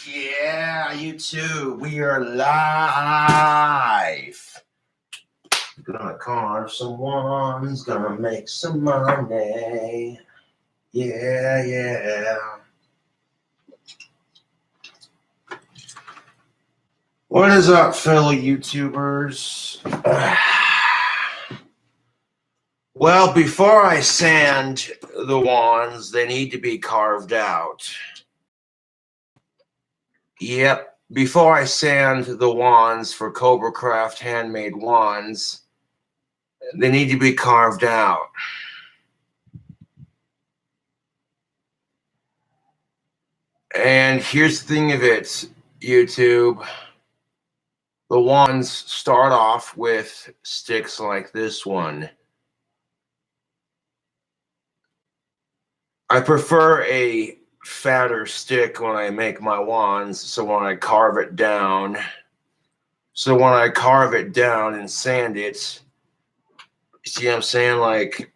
Yeah, YouTube, we are live. Gonna carve some wands, gonna make some money. Yeah, yeah. What is up, fellow YouTubers? Well, before I sand the wands, they need to be carved out. Yep, before I sand the wands for KOBRAJFS handmade wands, they need to be carved out. And here's the thing of it, YouTube. The wands start off with sticks like this one. I prefer a fatter stick when I make my wands, so when I carve it down and sand it, see what I'm saying? Like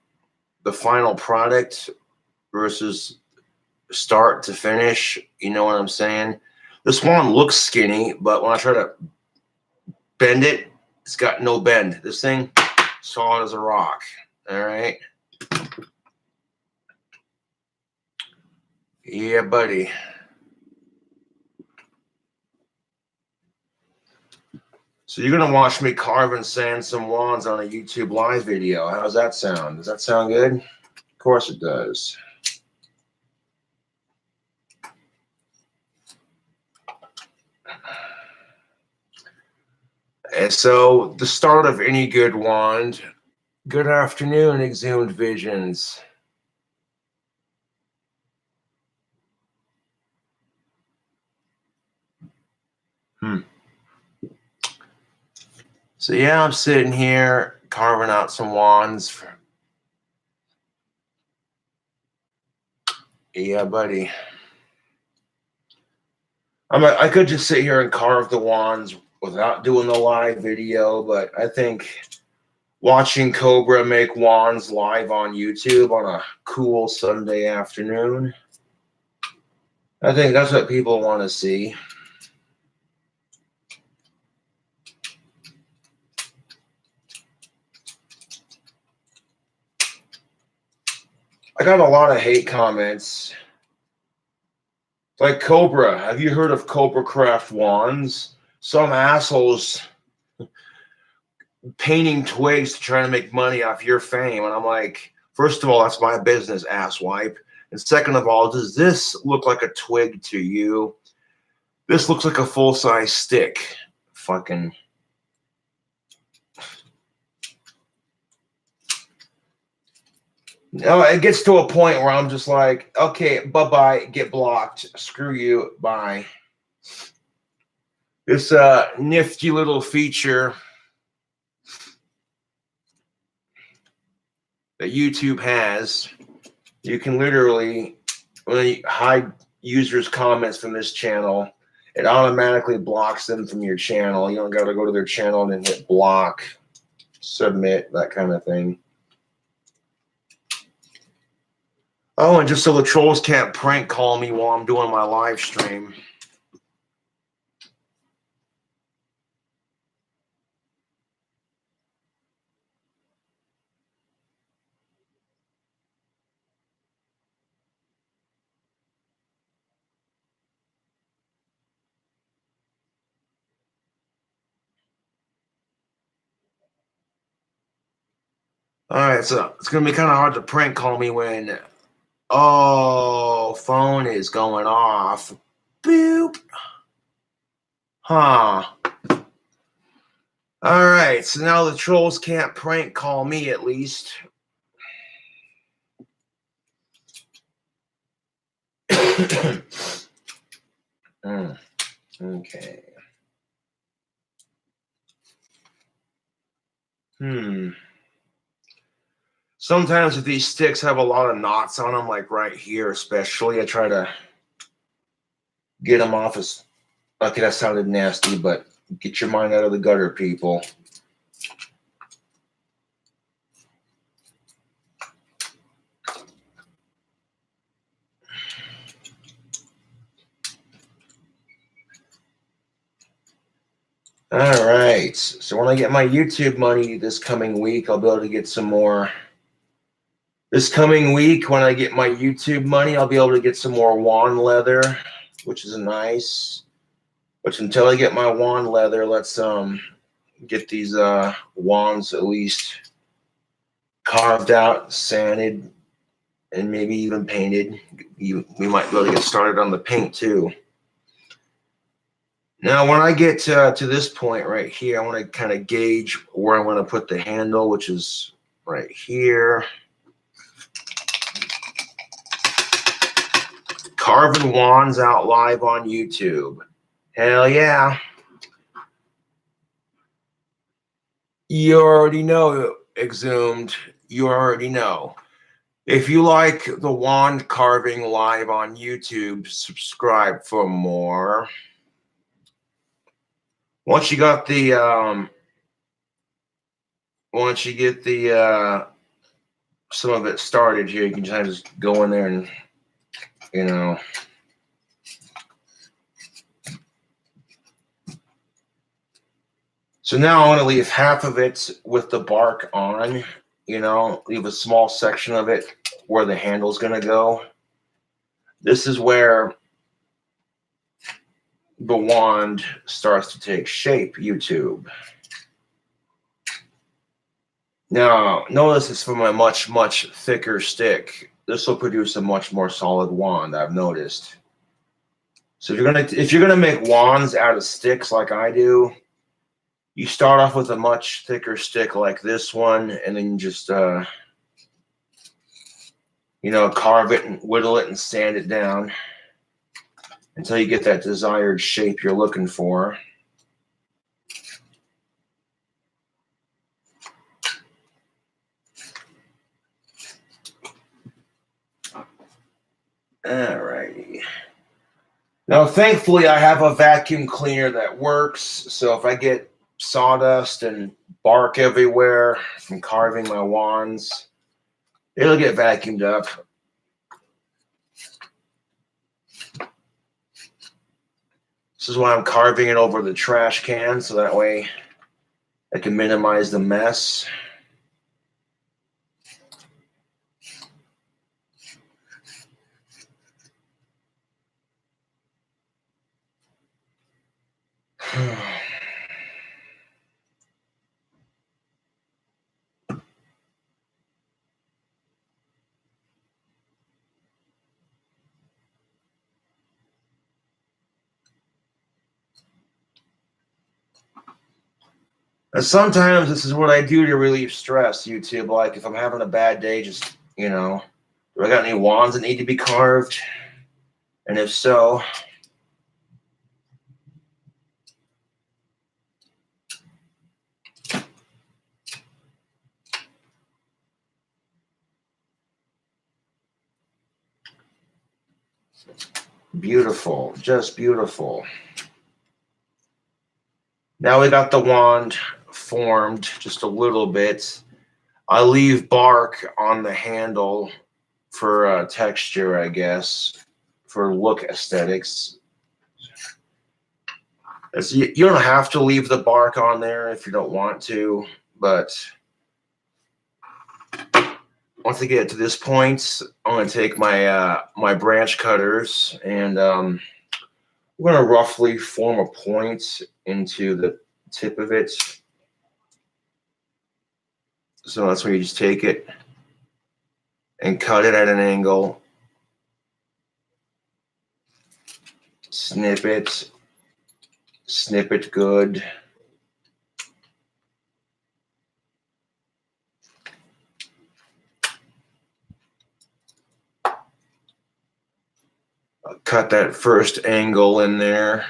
the final product versus start to finish, you know what I'm saying? This one looks skinny, but when I try to bend it, it's got no bend. This thing, solid as a rock. All right. Yeah, buddy. So you're gonna watch me carve and sand some wands on a YouTube live video. How does that sound? Does that sound good? Of course it does. And so the start of any good wand. Good afternoon, Exhumed Visions. So yeah, I'm sitting here carving out some wands. Yeah, buddy. I could just sit here and carve the wands without doing the live video, but I think watching Cobra make wands live on YouTube on a cool Sunday afternoon, I think that's what people want to see. I got a lot of hate comments. Like, Cobra, have you heard of KOBRAJFS wands? Some assholes painting twigs to try to make money off your fame. And I'm like, first of all, that's my business, asswipe. And second of all, does this look like a twig to you? This looks like a full-size stick. Fucking. No, it gets to a point where I'm just like, okay, bye-bye, get blocked. Screw you, bye. This nifty little feature that YouTube has, you can literally, when you hide users' comments from this channel, it automatically blocks them from your channel. You don't got to go to their channel and hit block, submit, that kind of thing. Oh, and just so the trolls can't prank call me while I'm doing my live stream. All right, so it's going to be kind of hard to prank call me when, oh, phone is going off. Boop. Huh. All right, so now the trolls can't prank call me, at least. Okay. Sometimes if these sticks have a lot of knots on them, like right here especially, I try to get them off as... Okay, that sounded nasty, but get your mind out of the gutter, people. All right. So when I get my YouTube money this coming week, I'll be able to get some more. This coming week, when I get my YouTube money, I'll be able to get some more wand leather, which is nice. But until I get my wand leather, let's get these wands at least carved out, sanded, and maybe even painted. We might be able to get started on the paint too. Now, when I get to this point right here, I want to kind of gauge where I want to put the handle, which is right here. Carving wands out live on YouTube. Hell yeah. You already know, Exhumed. You already know. If you like the wand carving live on YouTube, subscribe for more. Once you got the once you get the some of it started here, you can just go in there and, you know, so now I want to leave half of it with the bark on, you know, leave a small section of it where the handle's going to go. This is where the wand starts to take shape, YouTube. Now, notice it's from a much, much thicker stick. This will produce a much more solid wand, I've noticed. So if you're gonna make wands out of sticks like I do, you start off with a much thicker stick like this one, and then you just you know, carve it and whittle it and sand it down until you get that desired shape you're looking for. Alrighty. Now, thankfully, I have a vacuum cleaner that works, so if I get sawdust and bark everywhere from carving my wands, it'll get vacuumed up. This is why I'm carving it over the trash can, so that way I can minimize the mess. And sometimes this is what I do to relieve stress, YouTube. Like if I'm having a bad day, just, you know, do I got any wands that need to be carved? And if so, beautiful, just beautiful. Now we got the wand formed just a little bit. I leave bark on the handle for texture, I guess, for look aesthetics. You don't have to leave the bark on there if you don't want to, but once I get to this point, I'm going to take my my branch cutters and we're going to roughly form a point into the tip of it. So that's where you just take it and cut it at an angle. Snip it good. Cut that first angle in there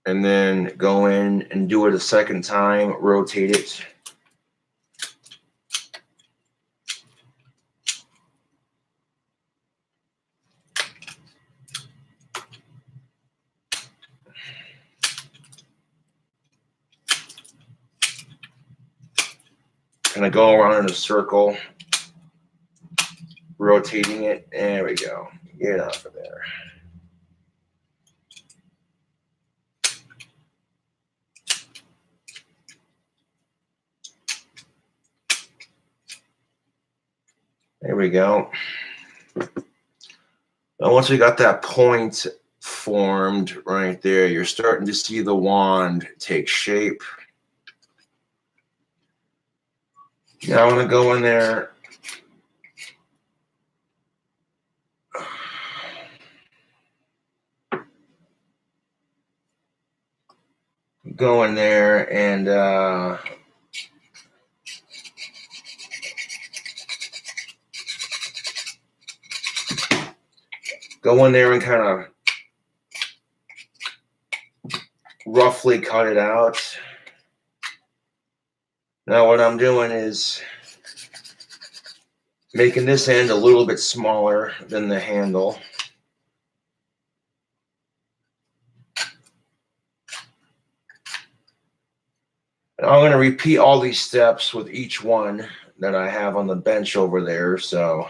and then go in and do it a second time, rotate it. Kind of go around in a circle, rotating it. There we go. Get off of there. There we go. Now, once we got that point formed right there, you're starting to see the wand take shape. Now I'm going to go in there. Go in there and go in there and kind of roughly cut it out. Now what I'm doing is making this end a little bit smaller than the handle. And I'm going to repeat all these steps with each one that I have on the bench over there. So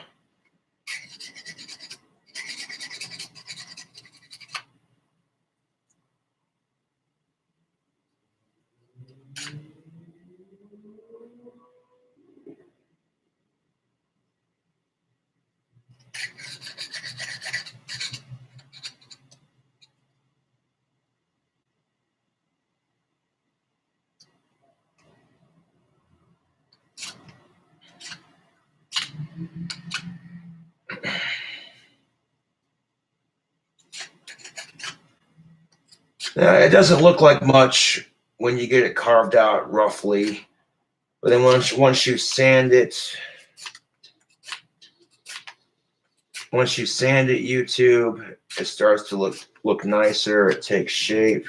now, it doesn't look like much when you get it carved out roughly, but then once you sand it, YouTube, it starts to look nicer. It takes shape,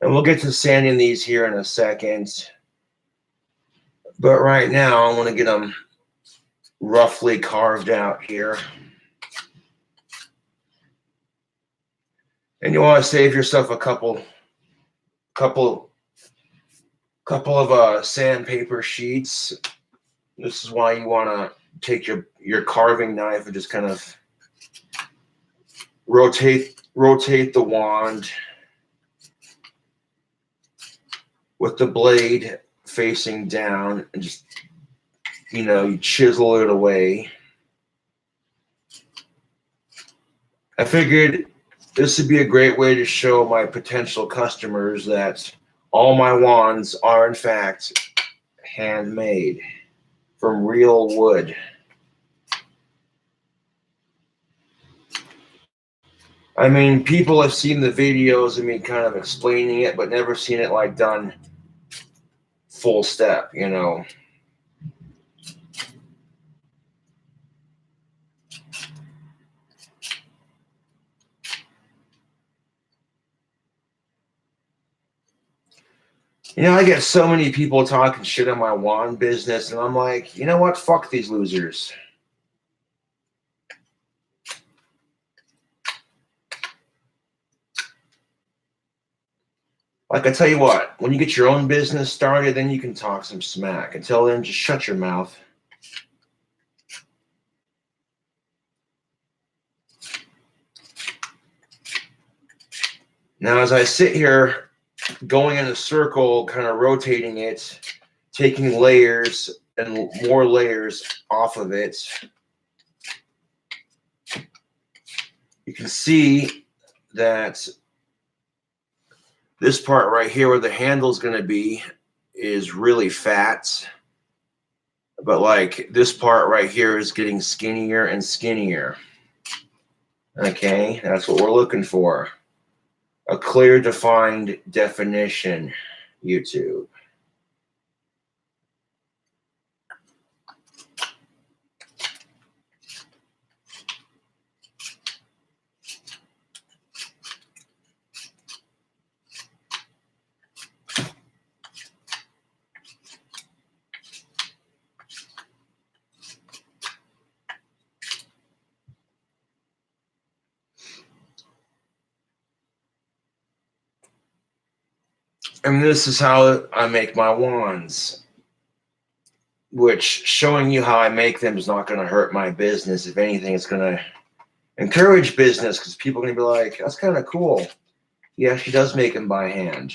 and we'll get to sanding these here in a second. But right now, I want to get them roughly carved out here. And you want to save yourself a couple of sandpaper sheets. This is why you want to take your carving knife and just kind of rotate the wand with the blade facing down, and just, you chisel it away. I figured this would be a great way to show my potential customers that all my wands are in fact handmade from real wood. I mean, people have seen the videos of me kind of explaining it, but never seen it like done full step, I get so many people talking shit on my wand business, and I'm like, you know what? Fuck these losers. Like, I tell you what, when you get your own business started, then you can talk some smack. Until then, just shut your mouth. Now, as I sit here, going in a circle, kind of rotating it, taking layers and more layers off of it, you can see that this part right here where the handle is going to be is really fat. But like this part right here is getting skinnier and skinnier. Okay, that's what we're looking for. A clear, defined definition, YouTube. And this is how I make my wands, which showing you how I make them is not going to hurt my business. If anything, it's going to encourage business, because people are going to be like, that's kind of cool. Yeah, she does make them by hand.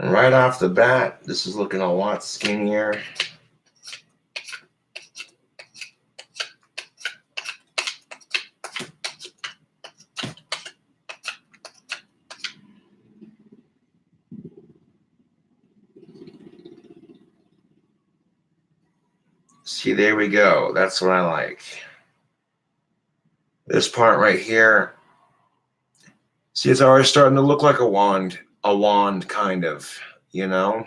And right off the bat, this is looking a lot skinnier. See, there we go. That's what I like. This part right here. See, it's already starting to look like a wand kind of, you know.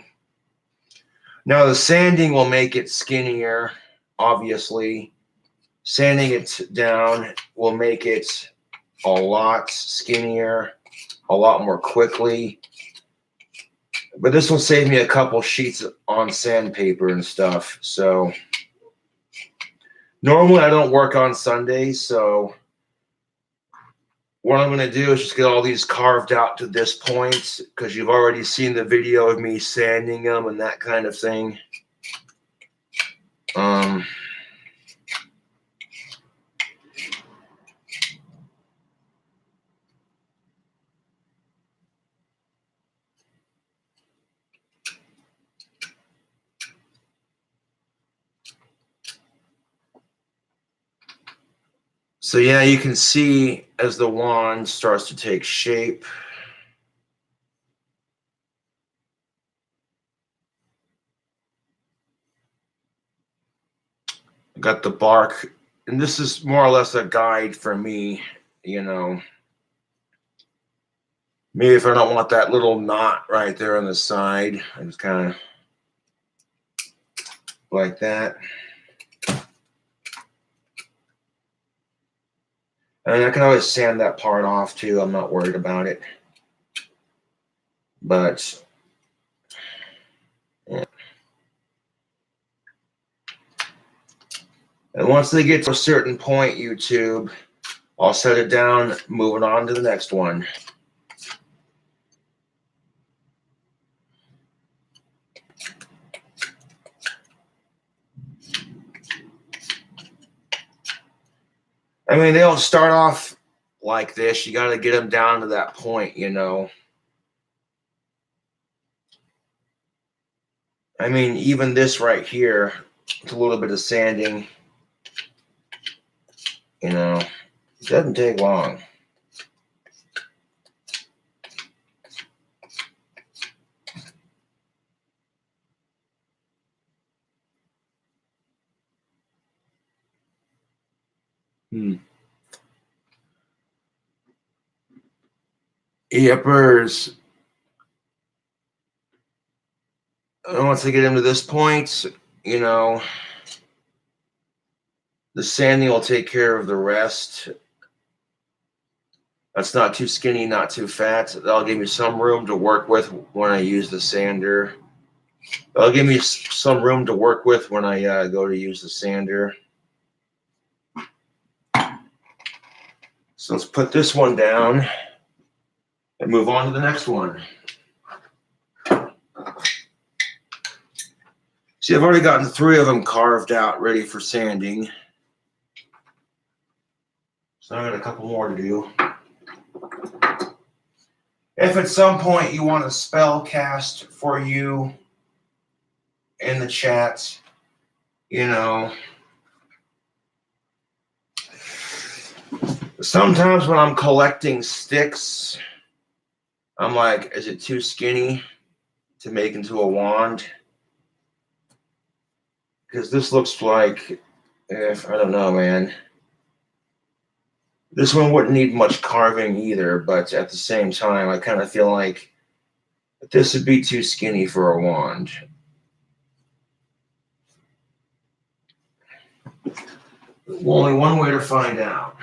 Now the sanding will make it skinnier, obviously. Sanding it down will make it a lot skinnier, a lot more quickly. But this will save me a couple sheets on sandpaper and stuff. So normally I don't work on Sundays, so what I'm going to do is just get all these carved out to this point, because you've already seen the video of me sanding them and that kind of thing. So yeah, you can see as the wand starts to take shape. I got the bark, and this is more or less a guide for me, you know. Maybe if I don't want that little knot right there on the side, I just kind of like that. And I can always sand that part off too. I'm not worried about it. But yeah. And once they get to a certain point, YouTube, I'll set it down, moving on to the next one. I mean, they don't start off like this. You got to get them down to that point, you know. I mean, even this right here, with a little bit of sanding, you know, it doesn't take long. Yippers. And once I get them to this point, you know, the sanding will take care of the rest. That's not too skinny, not too fat. That'll give me some room to work with when I use the sander. That'll give me some room to work with when I go to use the sander. So let's put this one down and move on to the next one. See, I've already gotten 3 of them carved out, ready for sanding. So I got a couple more to do. If at some point you want a spell cast for you in the chat, you know, sometimes when I'm collecting sticks, I'm like, is it too skinny to make into a wand? Because this looks like, I don't know, man. This one wouldn't need much carving either, but at the same time, I kind of feel like this would be too skinny for a wand. Only one way to find out.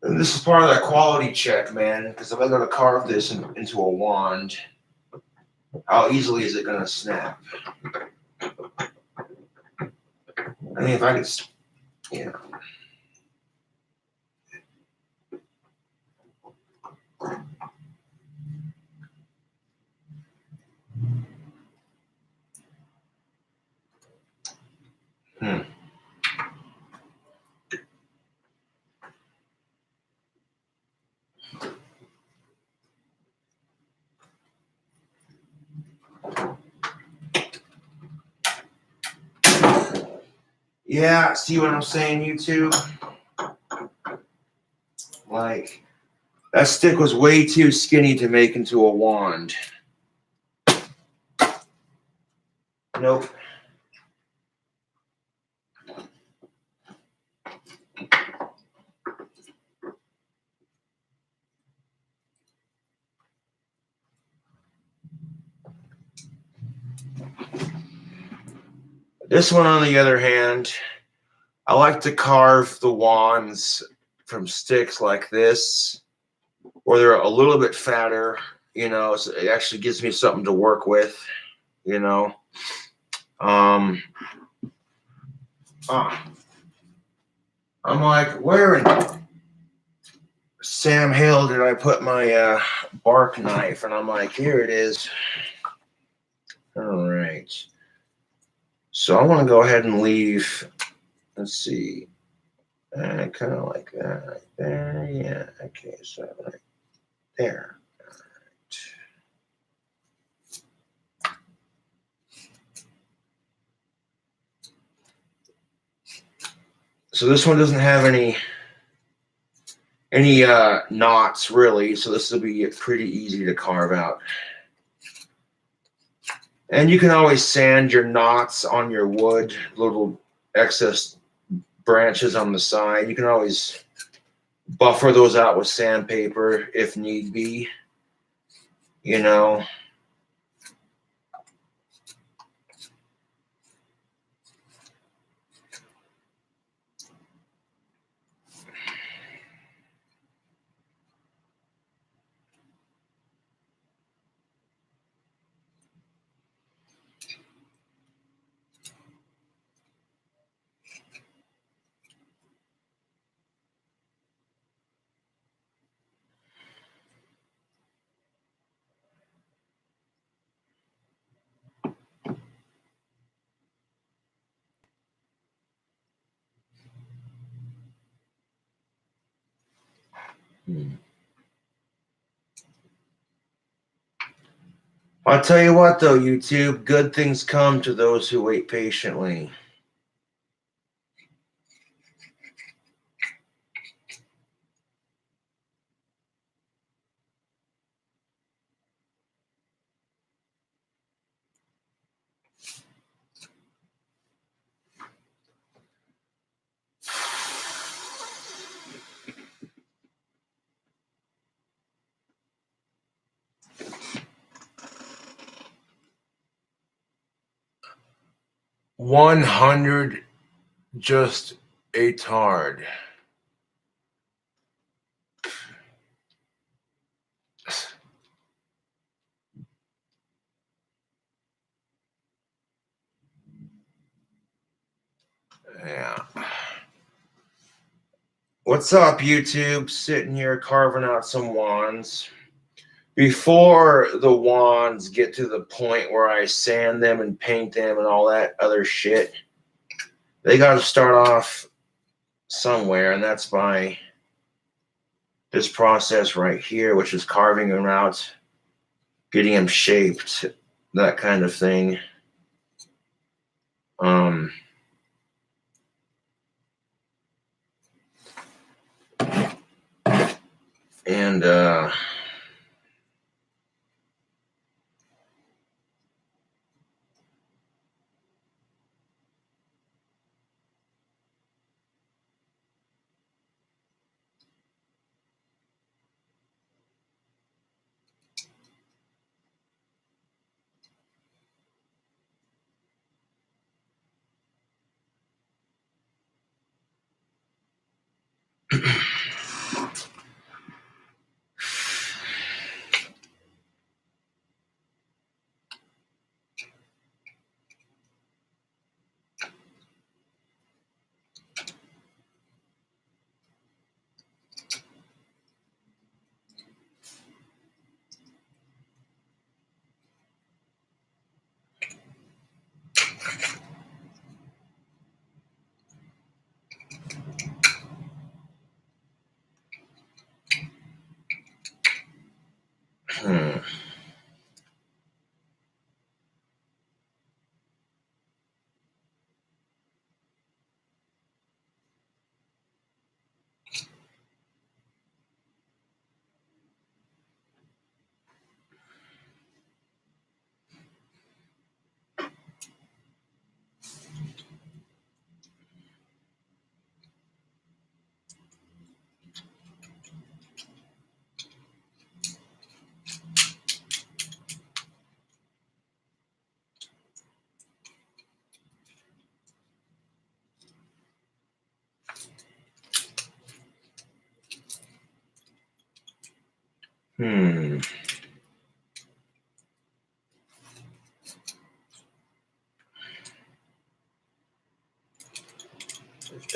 And this is part of that quality check, man, because if I'm going to carve this into a wand, how easily is it going to snap? I mean, if I could, you know. Yeah, see what I'm saying, YouTube? Like, that stick was way too skinny to make into a wand. Nope. This one, on the other hand, I like to carve the wands from sticks like this, where they're a little bit fatter, you know, so it actually gives me something to work with, you know. I'm like, where in Sam Hill did I put my bark knife? And I'm like, here it is. All right. So I want to go ahead and leave, let's see, kind of like that right there. Yeah, okay, so right there. All right. So this one doesn't have any knots really, so this will be pretty easy to carve out. And you can always sand your knots on your wood, little excess branches on the side. You can always buffer those out with sandpaper if need be, you know. I'll tell you what though, YouTube, good things come to those who wait patiently. $100 just a tard. Yeah. What's up, YouTube? Sitting here carving out some wands. Before the wands get to the point where I sand them and paint them and all that other shit, they got to start off somewhere, and that's by this process right here, which is carving them out, getting them shaped, that kind of thing. And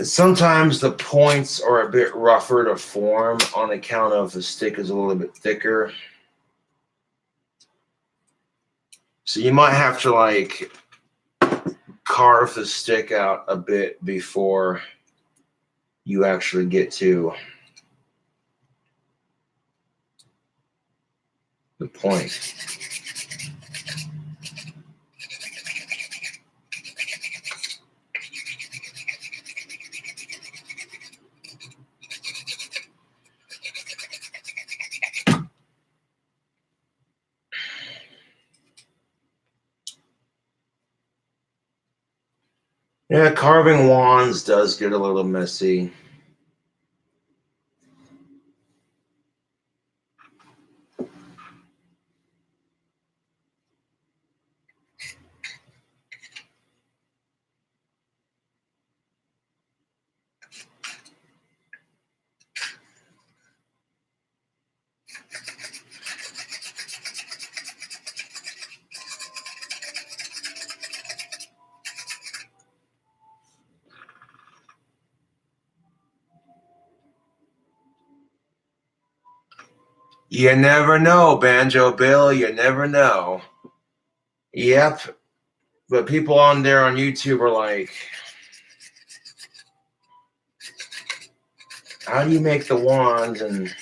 Sometimes the points are a bit rougher to form on account of the stick is a little bit thicker. So you might have to like carve the stick out a bit before you actually get to the point. Yeah, carving wands does get a little messy. You never know, Banjo Bill. You never know. Yep. But people on there on YouTube are like, how do you make the wands? And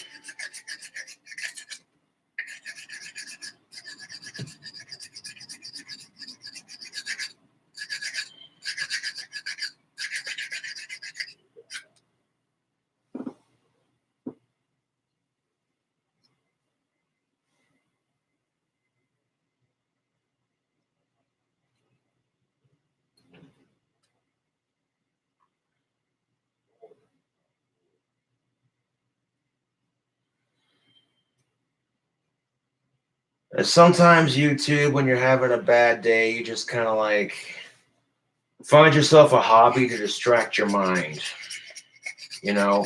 sometimes YouTube, when you're having a bad day, you just kind of like find yourself a hobby to distract your mind, you know?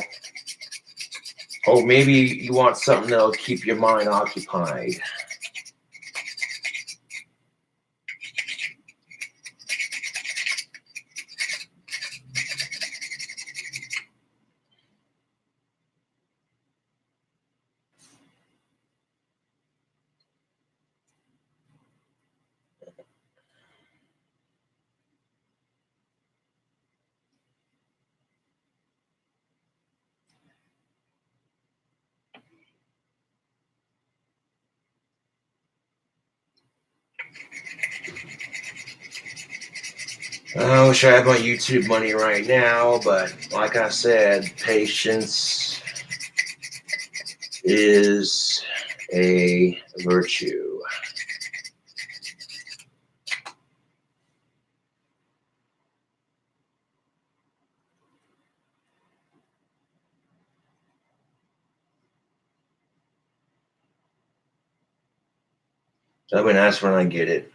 Oh, maybe you want something that'll keep your mind occupied. I wish I had my YouTube money right now, but like I said, patience is a virtue. I mean, that's when I get it.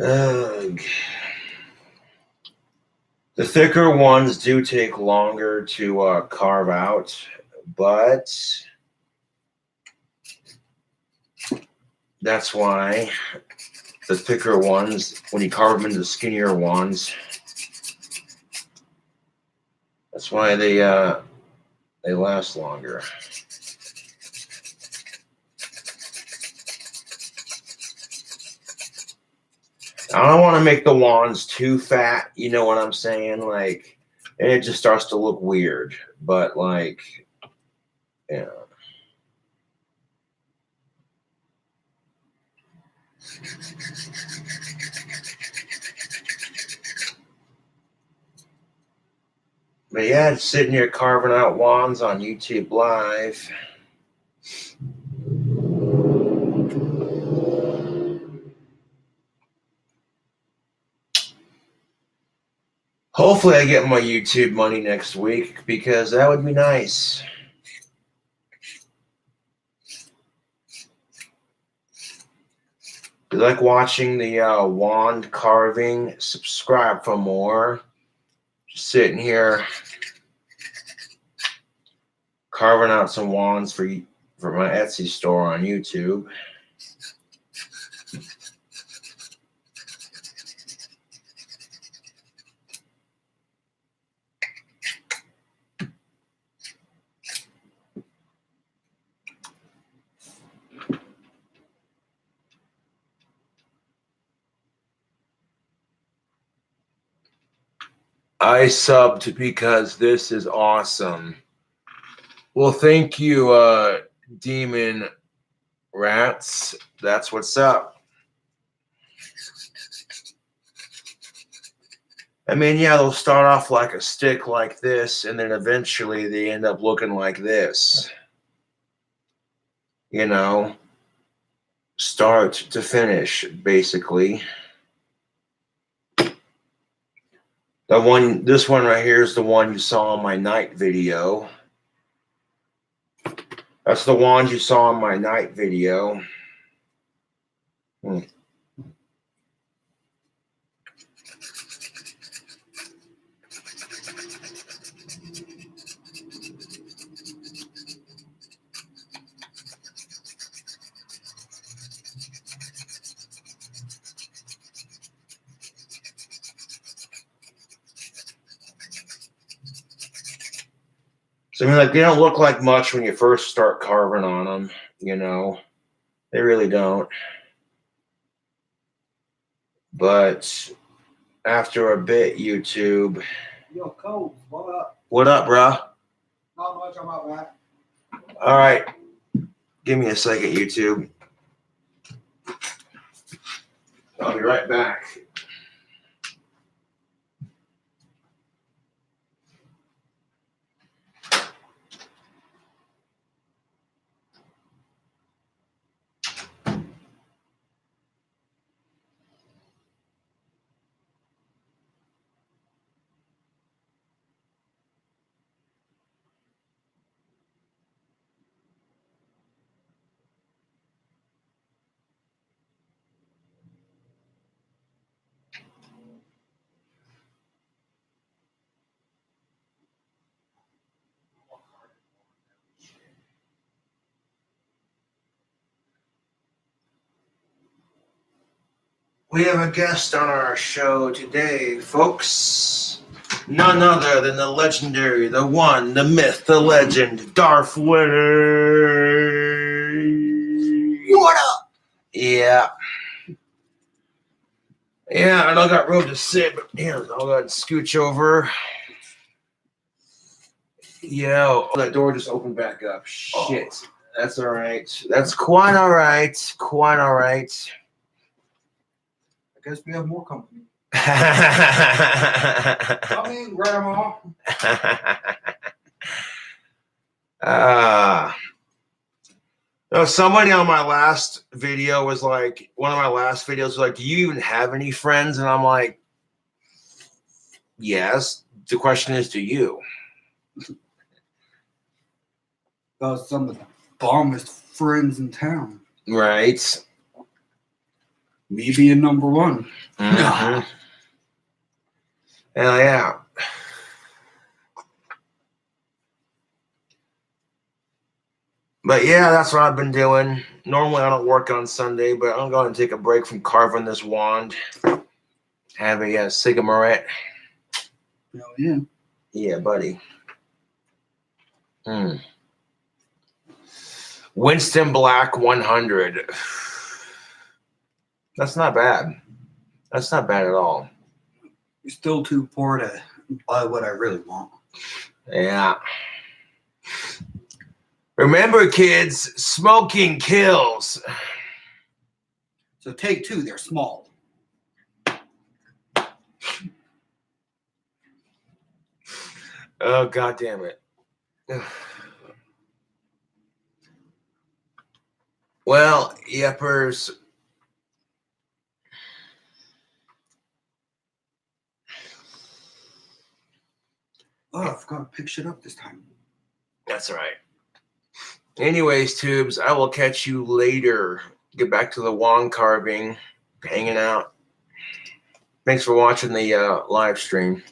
Ugh. The thicker ones do take longer to carve out, but that's why the thicker ones, when you carve them into skinnier ones, that's why they last longer. I don't want to make the wands too fat, you know what I'm saying? Like, and it just starts to look weird. But like, yeah. But yeah, just sitting here carving out wands on YouTube Live. Hopefully I get my YouTube money next week, because that would be nice. If you like watching the wand carving, subscribe for more. Just sitting here carving out some wands for my Etsy store on YouTube. I subbed because this is awesome. Well, thank you, Demon Rats. That's what's up. I mean, yeah, they'll start off like a stick like this, and then eventually they end up looking like this. You know, start to finish, basically. This one right here is the one you saw in my night video. That's the wand you saw in my night video. So, I mean, like, they don't look like much when you first start carving on them, you know. They really don't. But after a bit, YouTube. Yo, Cole, what up? What up, bro? Not much, I'm out back. All right. Give me a second, YouTube. I'll be right back. We have a guest on our show today, folks. None other than the legendary, the one, the myth, the legend, Darth Winner. What up? Yeah. Yeah, I don't got room to sit, but here, I'll go ahead and scooch over. Yo, that door just opened back up. Shit. That's all right. That's quite all right. Quite all right. I guess we have more company. Come in, Grandma. Somebody on my last video was like, one of my last videos was like, do you even have any friends? And I'm like, yes. The question is, do you? Those some of the bombest friends in town. Right. Me being number one. Mm-hmm. Hell yeah. But yeah, that's what I've been doing. Normally I don't work on Sunday, but I'm going to take a break from carving this wand. Have a cigarette. Hell yeah. Yeah, buddy. Winston Black 100. That's not bad. That's not bad at all. You're still too poor to buy what I really want. Yeah. Remember, kids, smoking kills. So take two, they're small. Oh, God damn it. Well, yeppers. Oh, I forgot to pick shit up this time. That's right. Anyways, tubes, I will catch you later. Get back to the wand carving, hanging out. Thanks for watching the live stream.